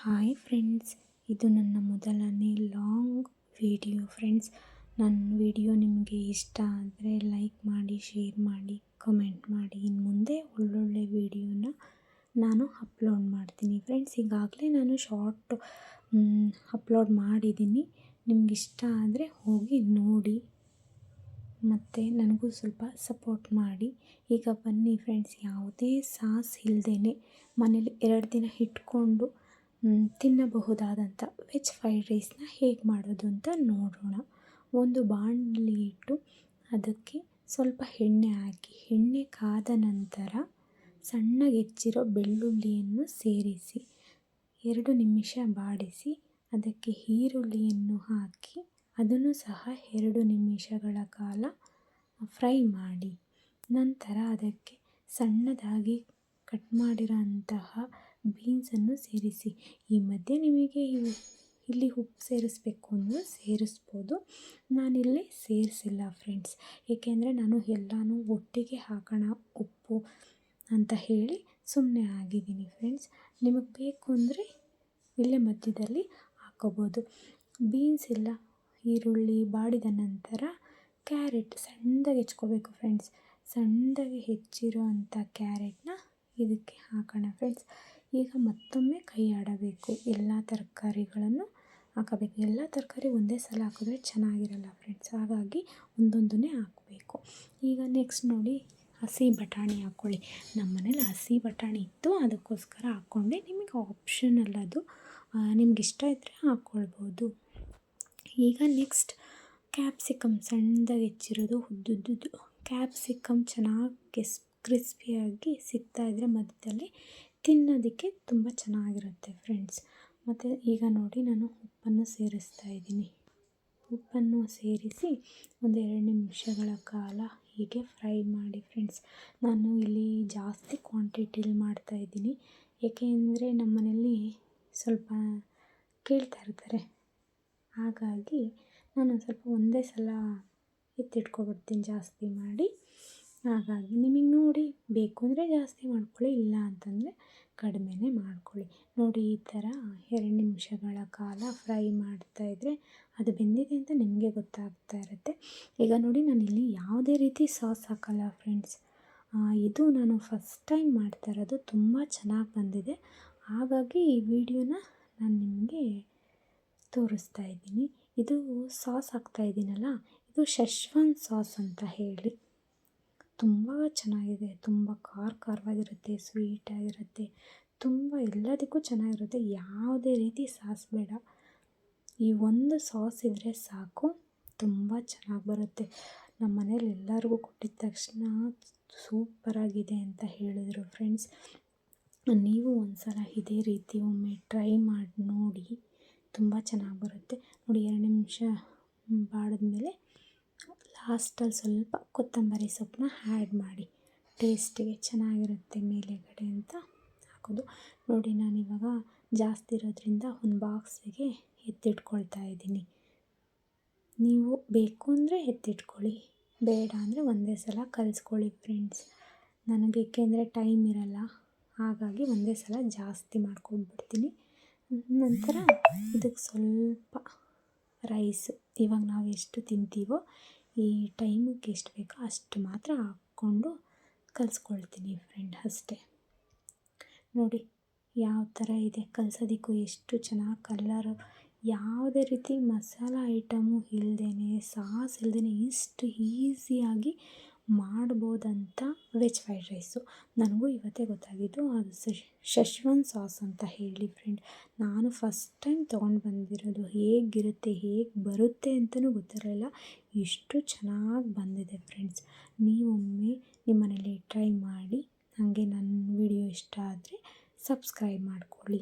Hi friends, ಇದು ನನ್ನ ಮೊದಲನೇ ಲಾಂಗ್ ವಿಡಿಯೋ ಫ್ರೆಂಡ್ಸ್. ನನ್ನ ವಿಡಿಯೋ ನಿಮಗೆ ಇಷ್ಟ ಆದರೆ ಲೈಕ್ ಮಾಡಿ, ಶೇರ್ ಮಾಡಿ, ಕಮೆಂಟ್ ಮಾಡಿ. ಇನ್ನು ಮುಂದೆ ಒಳ್ಳೊಳ್ಳೆ ವಿಡಿಯೋನ ನಾನು ಅಪ್ಲೋಡ್ ಮಾಡ್ತೀನಿ ಫ್ರೆಂಡ್ಸ್. ಈಗಾಗಲೇ ನಾನು ಶಾರ್ಟ್ ಅಪ್ಲೋಡ್ ಮಾಡಿದ್ದೀನಿ. ನಿಮಗಿಷ್ಟ ಆದರೆ ಹೋಗಿ ನೋಡಿ ಮತ್ತು ನನಗೂ ಸ್ವಲ್ಪ ಸಪೋರ್ಟ್ ಮಾಡಿ. ಈಗ ಬನ್ನಿ ಫ್ರೆಂಡ್ಸ್, ಯಾವುದೇ ಸಾಸ್ ಇಲ್ಲದೇ ಮನೇಲಿ 2 ದಿನ ಇಟ್ಕೊಂಡು ತಿನ್ನಬಹುದಾದಂಥ ವೆಜ್ ಫ್ರೈಡ್ ರೈಸ್ನ ಹೇಗೆ ಮಾಡೋದು ಅಂತ ನೋಡೋಣ. ಒಂದು ಬಾಣಲಿ ಇಟ್ಟು ಅದಕ್ಕೆ ಸ್ವಲ್ಪ ಎಣ್ಣೆ ಹಾಕಿ, ಎಣ್ಣೆ ಕಾದ ನಂತರ ಸಣ್ಣಗೆ ಹೆಚ್ಚಿರೋ ಬೆಳ್ಳುಳ್ಳಿಯನ್ನು ಸೇರಿಸಿ 2 ನಿಮಿಷ ಬಾಡಿಸಿ ಅದಕ್ಕೆ ಈರುಳ್ಳಿಯನ್ನು ಹಾಕಿ ಅದನ್ನು ಸಹ 2 ನಿಮಿಷಗಳ ಕಾಲ ಫ್ರೈ ಮಾಡಿ. ನಂತರ ಅದಕ್ಕೆ ಸಣ್ಣದಾಗಿ ಕಟ್ ಮಾಡಿರೋಂತಹ ಬೀನ್ಸನ್ನು ಸೇರಿಸಿ. ಈ ಮಧ್ಯೆ ನಿಮಗೆ ಇಲ್ಲಿ ಉಪ್ಪು ಸೇರಿಸ್ಬೇಕು ಅಂದರೆ ಸೇರಿಸ್ಬೋದು. ನಾನಿಲ್ಲಿ ಸೇರಿಸಿಲ್ಲ ಫ್ರೆಂಡ್ಸ್, ಏಕೆಂದರೆ ನಾನು ಎಲ್ಲನೂ ಒಟ್ಟಿಗೆ ಹಾಕೋಣ ಉಪ್ಪು ಅಂತ ಹೇಳಿ ಸುಮ್ಮನೆ ಆಗಿದ್ದೀನಿ ಫ್ರೆಂಡ್ಸ್. ನಿಮಗೆ ಬೇಕು ಅಂದರೆ ಇಲ್ಲೇ ಮಧ್ಯದಲ್ಲಿ ಹಾಕೋಬೋದು. ಬೀನ್ಸ್ ಎಲ್ಲ ಈರುಳ್ಳಿ ಬಾಡಿದ ನಂತರ ಕ್ಯಾರೆಟ್ ಸಣ್ಣದಾಗಿ ಹೆಚ್ಕೋಬೇಕು ಫ್ರೆಂಡ್ಸ್. ಸಣ್ಣದಾಗಿ ಹೆಚ್ಚಿರೋ ಅಂಥ ಕ್ಯಾರೆಟ್ನ ಇದಕ್ಕೆ ಹಾಕೋಣ ಫ್ರೆಂಡ್ಸ್. ಈಗ ಮತ್ತೊಮ್ಮೆ ಕೈ ಆಡಬೇಕು, ಎಲ್ಲ ತರಕಾರಿಗಳನ್ನು ಹಾಕಬೇಕು. ಎಲ್ಲ ತರಕಾರಿ ಒಂದೇ ಸಲ ಹಾಕಿದ್ರೆ ಚೆನ್ನಾಗಿರಲ್ಲ ಫ್ರೆಂಡ್ಸ್, ಹಾಗಾಗಿ ಒಂದೊಂದನ್ನೇ ಹಾಕಬೇಕು. ಈಗ ನೆಕ್ಸ್ಟ್ ನೋಡಿ, ಹಸಿ ಬಟಾಣಿ ಹಾಕ್ಕೊಳ್ಳಿ. ನಮ್ಮ ಮನೇಲಿ ಹಸಿ ಬಟಾಣಿ ಇತ್ತು, ಅದಕ್ಕೋಸ್ಕರ ಹಾಕ್ಕೊಂಡೆ. ನಿಮಗೆ ಆಪ್ಷನಲ್ ಅದು, ನಿಮ್ಗೆ ಇಷ್ಟ ಇದ್ದರೆ ಹಾಕ್ಕೊಳ್ಬೋದು. ಈಗ ನೆಕ್ಸ್ಟ್ ಕ್ಯಾಪ್ಸಿಕಮ್ ಸಣ್ಣದಾಗಿ ಹೆಚ್ಚಿರೋದು ಉದ್ದುದ್ದು ಕ್ಯಾಪ್ಸಿಕಮ್ ಚೆನ್ನಾಗಿ ಕ್ರಿಸ್ಪಿಯಾಗಿ ಸಿಗ್ತಾಯಿದ್ರೆ ಮಧ್ಯದಲ್ಲಿ ತಿನ್ನೋದಕ್ಕೆ ತುಂಬ ಚೆನ್ನಾಗಿರುತ್ತೆ ಫ್ರೆಂಡ್ಸ್. ಮತ್ತು ಈಗ ನೋಡಿ, ನಾನು ಉಪ್ಪನ್ನು ಸೇರಿಸ್ತಾ ಇದ್ದೀನಿ. ಉಪ್ಪನ್ನು ಸೇರಿಸಿ ಒಂದು 2 ನಿಮಿಷಗಳ ಕಾಲ ಹೀಗೆ ಫ್ರೈ ಮಾಡಿ ಫ್ರೆಂಡ್ಸ್. ನಾನು ಇಲ್ಲಿ ಜಾಸ್ತಿ ಕ್ವಾಂಟಿಟಿಲಿ ಮಾಡ್ತಾಯಿದ್ದೀನಿ, ಏಕೆಂದರೆ ನಮ್ಮ ಮನೇಲಿ ಸ್ವಲ್ಪ ಕೇಳ್ತಾ ಇರ್ತಾರೆ. ಹಾಗಾಗಿ ನಾನು ಸ್ವಲ್ಪ ಒಂದೇ ಸಲ ಎತ್ತಿಟ್ಕೊಬಿಡ್ತೀನಿ ಜಾಸ್ತಿ ಮಾಡಿ. ಹಾಗಾಗಿ ನಿಮಗೆ ನೋಡಿ ಬೇಕು ಅಂದರೆ ಜಾಸ್ತಿ ಮಾಡ್ಕೊಳ್ಳಿ, ಇಲ್ಲ ಅಂತಂದರೆ ಕಡಿಮೆನೇ ಮಾಡ್ಕೊಳ್ಳಿ. ನೋಡಿ, ಈ ಥರ 2 ನಿಮಿಷಗಳ ಕಾಲ ಫ್ರೈ ಮಾಡ್ತಾಯಿದ್ರೆ ಅದು ಬೆಂದಿದೆ ಅಂತ ನಿಮಗೆ ಗೊತ್ತಾಗ್ತಾ ಇರುತ್ತೆ. ಈಗ ನೋಡಿ, ನಾನಿಲ್ಲಿ ಯಾವುದೇ ರೀತಿ ಸಾಸ್ ಹಾಕಲ್ಲ ಫ್ರೆಂಡ್ಸ್. ಇದು ನಾನು ಫಸ್ಟ್ ಟೈಮ್ ಮಾಡ್ತಾ ಇರೋದು, ತುಂಬ ಚೆನ್ನಾಗಿ ಬಂದಿದೆ. ಹಾಗಾಗಿ ಈ ವಿಡಿಯೋನ ನಾನು ನಿಮಗೆ ತೋರಿಸ್ತಾ ಇದ್ದೀನಿ. ಇದು ಸಾಸ್ ಹಾಕ್ತಾಯಿದ್ದೀನಲ್ಲ, ಇದು ಶೆಜ್ವಾನ್ ಸಾಸ್ ಅಂತ ಹೇಳಿ ತುಂಬ ಚೆನ್ನಾಗಿದೆ. ತುಂಬ ಖಾರವಾಗಿರುತ್ತೆ, ಸ್ವೀಟಾಗಿರುತ್ತೆ, ತುಂಬ ಎಲ್ಲದಕ್ಕೂ ಚೆನ್ನಾಗಿರುತ್ತೆ. ಯಾವುದೇ ರೀತಿ ಸಾಸ್ ಬೇಡ, ಈ ಒಂದು ಸಾಸ್ ಇದ್ದರೆ ಸಾಕು, ತುಂಬ ಚೆನ್ನಾಗಿ ಬರುತ್ತೆ. ನಮ್ಮ ಮನೇಲಿ ಎಲ್ಲರಿಗೂ ಕೊಟ್ಟಿದ ತಕ್ಷಣ ಸೂಪರಾಗಿದೆ ಅಂತ ಹೇಳಿದರು ಫ್ರೆಂಡ್ಸ್. ನೀವು ಒಂದು ಸಲ ಇದೇ ರೀತಿ ಒಮ್ಮೆ ಟ್ರೈ ಮಾಡಿ ನೋಡಿ, ತುಂಬ ಚೆನ್ನಾಗಿ ಬರುತ್ತೆ. ನೋಡಿ, 2 ನಿಮಿಷ ಬಾಡಿದ್ಮೇಲೆ ಲಾಸ್ಟಲ್ಲಿ ಸ್ವಲ್ಪ ಕೊತ್ತಂಬರಿ ಸೊಪ್ಪನ್ನ ಆ್ಯಡ್ ಮಾಡಿ, ಟೇಸ್ಟಿಗೆ ಚೆನ್ನಾಗಿರುತ್ತೆ ಮೇಲೆಗಡೆ ಅಂತ ಹಾಕೋದು. ನೋಡಿ, ನಾನಿವಾಗ ಜಾಸ್ತಿ ಇರೋದ್ರಿಂದ ಒಂದು ಬಾಕ್ಸಿಗೆ ಎತ್ತಿಟ್ಕೊಳ್ತಾ ಇದ್ದೀನಿ. ನೀವು ಬೇಕು ಅಂದರೆ ಎತ್ತಿಟ್ಕೊಳ್ಳಿ, ಬೇಡ ಅಂದರೆ ಒಂದೇ ಸಲ ಕಲಿಸ್ಕೊಳ್ಳಿ ಫ್ರೆಂಡ್ಸ್. ನನಗೆ ಏಕೆಂದರೆ ಟೈಮ್ ಇರಲ್ಲ, ಹಾಗಾಗಿ ಒಂದೇ ಸಲ ಜಾಸ್ತಿ ಮಾಡ್ಕೊಂಡ್ಬಿಡ್ತೀನಿ. ನಂತರ ಇದಕ್ಕೆ ಸ್ವಲ್ಪ ರೈಸು, ಇವಾಗ ನಾವು ಎಷ್ಟು ತಿಂತೀವೋ ಈ ಟೈಮಿಗೆ ಎಷ್ಟು ಬೇಕೋ ಅಷ್ಟು ಮಾತ್ರ ಹಾಕ್ಕೊಂಡು ಕಲಿಸ್ಕೊಳ್ತೀನಿ ಫ್ರೆಂಡ್, ಅಷ್ಟೇ. ನೋಡಿ ಯಾವ ಥರ ಇದೆ, ಕಲಸೋದಕ್ಕೂ ಎಷ್ಟು ಚೆನ್ನಾಗಿ ಕಲರು. ಯಾವುದೇ ರೀತಿ ಮಸಾಲ ಐಟಮು ಇಲ್ಲದೇ, ಸಾಸ್ ಇಲ್ಲದೇ ಇಷ್ಟು ಈಸಿಯಾಗಿ ಮಾಡ್ಬೋದಂತ ವೆಜ್ ಫ್ರೈಡ್ ರೈಸು ನನಗೂ ಇವತ್ತೇ ಗೊತ್ತಾಗಿದ್ದು. ಅದು ಶೆಜ್ವಾನ್ ಸಾಸ್ ಅಂತ ಹೇಳಿ ಫ್ರೆಂಡ್. ನಾನು ಫಸ್ಟ್ ಟೈಮ್ ತೊಗೊಂಡು ಬಂದಿರೋದು, ಹೇಗಿರುತ್ತೆ ಹೇಗೆ ಬರುತ್ತೆ ಅಂತಲೂ ಗೊತ್ತಿರಲಿಲ್ಲ. ಇಷ್ಟು ಚೆನ್ನಾಗಿ ಬಂದಿದೆ ಫ್ರೆಂಡ್ಸ್. ನೀವೊಮ್ಮೆ ನಿಮ್ಮ ಮನೇಲಿ ಟ್ರೈ ಮಾಡಿ. ಹಾಗೆ ನನ್ನ ವಿಡಿಯೋ ಇಷ್ಟ ಆದರೆ ಸಬ್ಸ್ಕ್ರೈಬ್ ಮಾಡ್ಕೊಳ್ಳಿ.